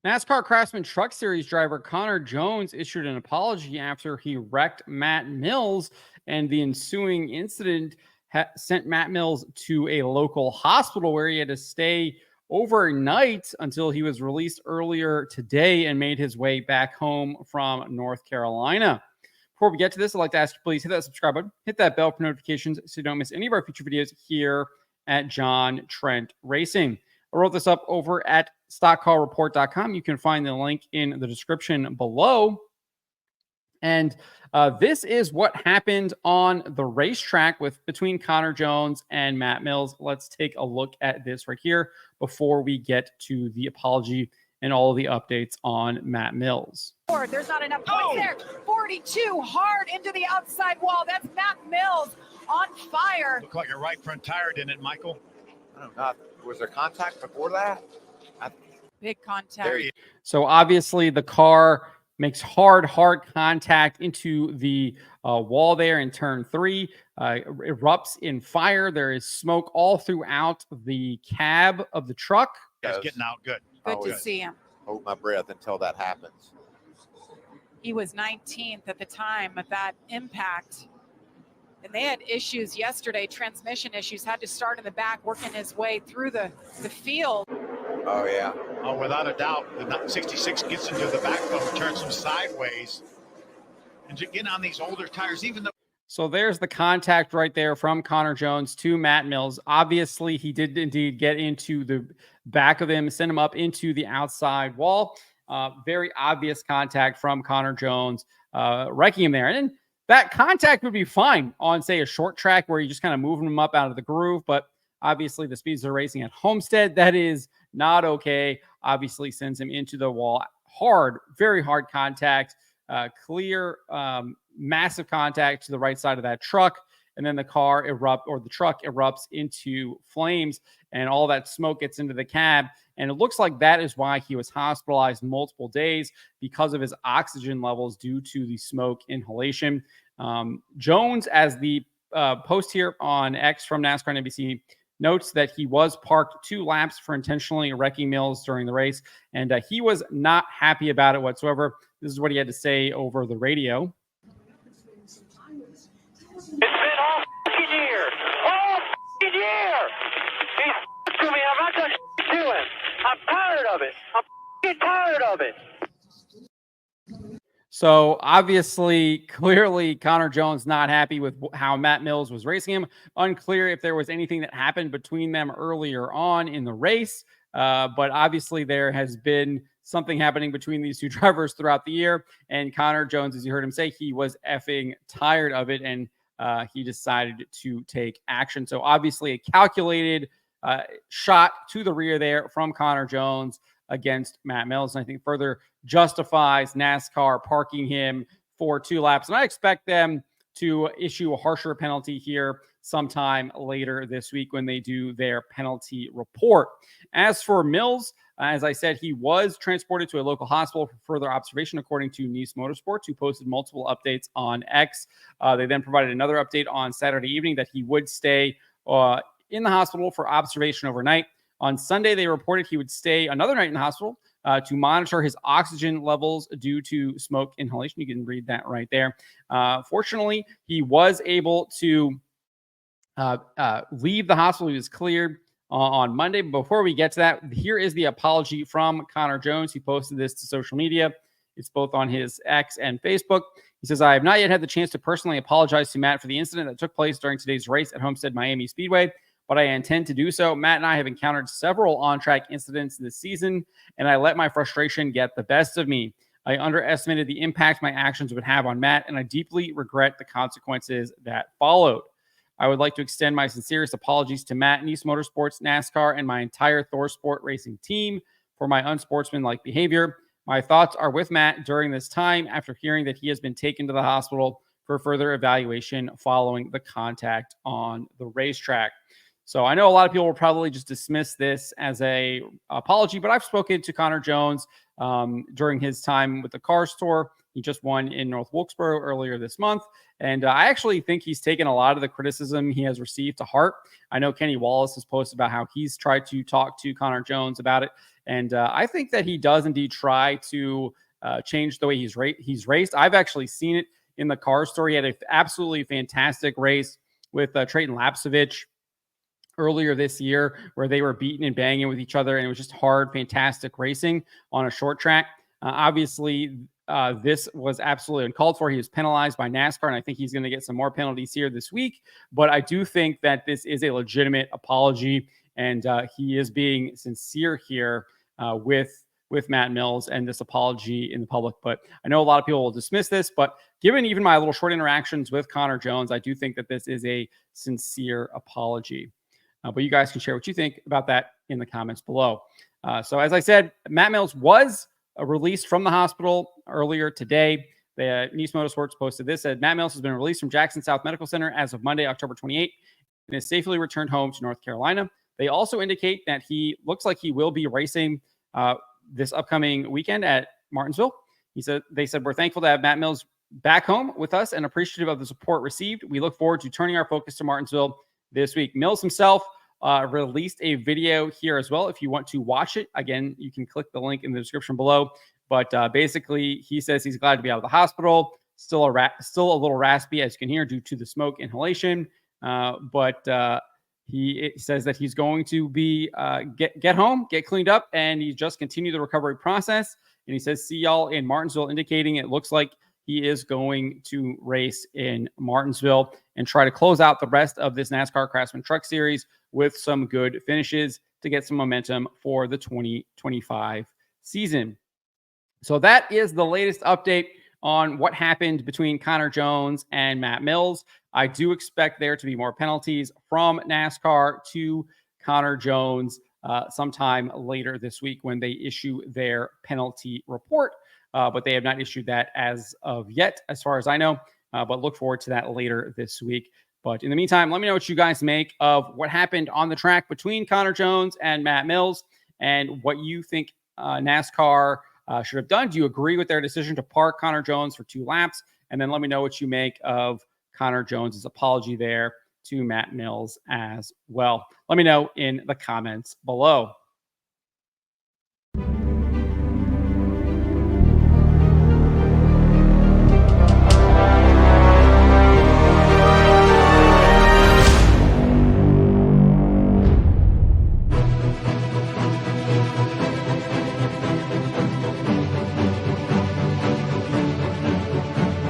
NASCAR Craftsman Truck Series driver Connor Jones issued an apology after he wrecked Matt Mills, and the ensuing incident sent Matt Mills to a local hospital where he had to stay overnight until he was released earlier today and made his way back home from North Carolina. Before we get to this, I'd like to ask you, please hit that subscribe button, hit that bell for notifications so you don't miss any of our future videos here at John Trent Racing. I wrote this up over at stockcarreport.com. You can find the link in the description below. And this is what happened on the racetrack between Connor Jones and Matt Mills. Let's take a look at this right here before we get to the apology and all of the updates on Matt Mills. There's not enough points there. 42 hard into the outside wall. That's Matt Mills on fire. Looked like your right front tire, didn't it, Michael? I don't know. Was there contact before that? Big contact. So obviously the car makes hard contact into the wall there in turn 3, erupts in fire. There is smoke all throughout the cab of the truck. Guys getting out good. Good to see him. Hold my breath until that happens. He was 19th at the time of that impact. And they had issues yesterday, transmission issues, had to start in the back, working his way through the field. Oh, yeah. Oh, without a doubt, the 66 gets into the backbone, turns him sideways. And getting on these older tires, even though. So there's the contact right there from Connor Jones to Matt Mills. Obviously, he did indeed get into the back of him, send him up into the outside wall. Very obvious contact from Connor Jones, wrecking him there. And then that contact would be fine on, say, a short track where you just kind of moving him up out of the groove. But obviously, the speeds they're racing at Homestead, that is not okay. Obviously, sends him into the wall. Hard, very hard contact, clear, massive contact to the right side of that truck. And then the truck erupts into flames, and all that smoke gets into the cab. And it looks like that is why he was hospitalized multiple days, because of his oxygen levels due to the smoke inhalation. Jones, as the post here on X from NASCAR and NBC, notes that he was parked 2 laps for intentionally wrecking Mills during the race, and he was not happy about it whatsoever. This is what he had to say over the radio. It's been all f***ing year. All f***ing year. He's to me. I'm not going to him. I'm tired of it. I'm f***ing tired of it. So obviously, clearly, Connor Jones not happy with how Matt Mills was racing him. Unclear if there was anything that happened between them earlier on in the race. But obviously, there has been something happening between these two drivers throughout the year. And Connor Jones, as you heard him say, he was effing tired of it, and he decided to take action. So obviously, a calculated shot to the rear there from Connor Jones against Matt Mills. And I think further justifies NASCAR parking him for 2 laps. And I expect them to issue a harsher penalty here sometime later this week when they do their penalty report. As for Mills, as I said, he was transported to a local hospital for further observation, according to Nice Motorsports, who posted multiple updates on X. They then provided another update on Saturday evening that he would stay in the hospital for observation overnight. On Sunday, they reported he would stay another night in the hospital to monitor his oxygen levels due to smoke inhalation. You can read that right there. Fortunately, he was able to leave the hospital. He was cleared on Monday. But before we get to that, here is the apology from Connor Jones. He posted this to social media. It's both on his X and Facebook. He says, "I have not yet had the chance to personally apologize to Matt for the incident that took place during today's race at Homestead-Miami Speedway, but I intend to do so. Matt and I have encountered several on-track incidents this season, and I let my frustration get the best of me. I underestimated the impact my actions would have on Matt, and I deeply regret the consequences that followed. I would like to extend my sincerest apologies to Matt, Nice Motorsports, NASCAR, and my entire Thor Sport Racing team for my unsportsmanlike behavior. My thoughts are with Matt during this time after hearing that he has been taken to the hospital for further evaluation following the contact on the racetrack." So I know a lot of people will probably just dismiss this as a apology, but I've spoken to Connor Jones during his time with the car store. He just won in North Wilkesboro earlier this month. And I actually think he's taken a lot of the criticism he has received to heart. I know Kenny Wallace has posted about how he's tried to talk to Connor Jones about it. And I think that he does indeed try to change the way he's raced. I've actually seen it in the car store. He had an absolutely fantastic race with Trayton Lapsevich earlier this year where they were beating and banging with each other, and it was just hard, fantastic racing on a short track. Obviously, this was absolutely uncalled for. He was penalized by NASCAR, and I think he's going to get some more penalties here this week. But I do think that this is a legitimate apology, and he is being sincere here with Matt Mills and this apology in the public. But I know a lot of people will dismiss this, but given even my little short interactions with Connor Jones, I do think that this is a sincere apology. But you guys can share what you think about that in the comments below. So as I said, Matt Mills was released from the hospital earlier today. The Nice Motorsports posted this, said Matt Mills has been released from Jackson South Medical Center as of Monday, October 28th, and is safely returned home to North Carolina. They also indicate that he looks like he will be racing this upcoming weekend at Martinsville. They said, we're thankful to have Matt Mills back home with us and appreciative of the support received. We look forward to turning our focus to Martinsville this week. Mills himself released a video here as well. If you want to watch it, again, you can click the link in the description below. But basically, he says he's glad to be out of the hospital. Still a little raspy, as you can hear, due to the smoke inhalation. But he says that he's going to be get home, get cleaned up, and he just continue the recovery process. And he says, see y'all in Martinsville, indicating it looks like he is going to race in Martinsville and try to close out the rest of this NASCAR Craftsman Truck Series with some good finishes to get some momentum for the 2025 season. So that is the latest update on what happened between Connor Jones and Matt Mills. I do expect there to be more penalties from NASCAR to Connor Jones sometime later this week when they issue their penalty report. But they have not issued that as of yet, as far as I know. But look forward to that later this week. But in the meantime, let me know what you guys make of what happened on the track between Connor Jones and Matt Mills and what you think NASCAR should have done. Do you agree with their decision to park Connor Jones for 2 laps? And then let me know what you make of Connor Jones's apology there to Matt Mills as well. Let me know in the comments below.